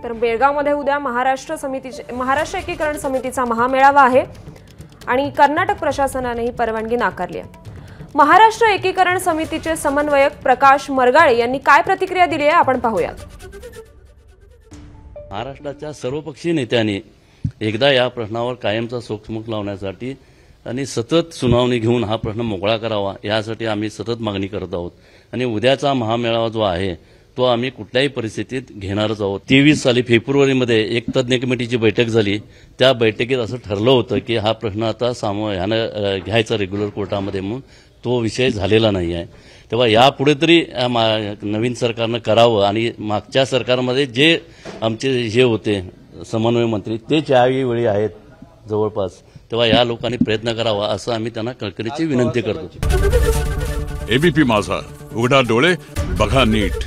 तर बेळगावमध्ये उद्या महाराष्ट्र एकीकरण समितीचा महामेळावा आहे आणि कर्नाटक प्रशासनाने ही परवानगी नाकारली आहे। महाराष्ट्र एकीकरण समितीचे समन्वयक प्रकाश मरगाळे यांनी काय प्रतिक्रिया दिली आहे आपण पाहूयात। महाराष्ट्राच्या सर्वपक्षीय नेत्यांनी एकदा या प्रश्नावर कायमचा सोक्षमूख लावण्यासाठी आणि सतत सुनावणी घेऊन हा प्रश्न मोकळा करावा यासाठी आम्ही सतत मागणी करत आहोत आणि उद्याचा महामेळावा जो आहे तो आम्ही कुठल्याही परिस्थितीत घेणारच आहोत। 23 साली फेब्रुवारीमध्ये एक तज्ञ कमिटीची बैठक झाली। त्या बैठकीत असं ठरलं होतं की हा प्रश्न आता ह्यानं घ्यायचा रेग्युलर कोर्टामध्ये, म्हणून तो विषय झालेला नाही आहे। तेव्हा यापुढे तरी नवीन सरकारनं करावं आणि मागच्या सरकारमध्ये जे आमचे हे होते समन्वय मंत्री ते त्यावेळी आहेत जवळपास, तेव्हा या लोकांनी प्रयत्न करावा असं आम्ही त्यांना कळकळीची विनंती करतो। एबीपी माझा, उघडा डोळे बघा नीट।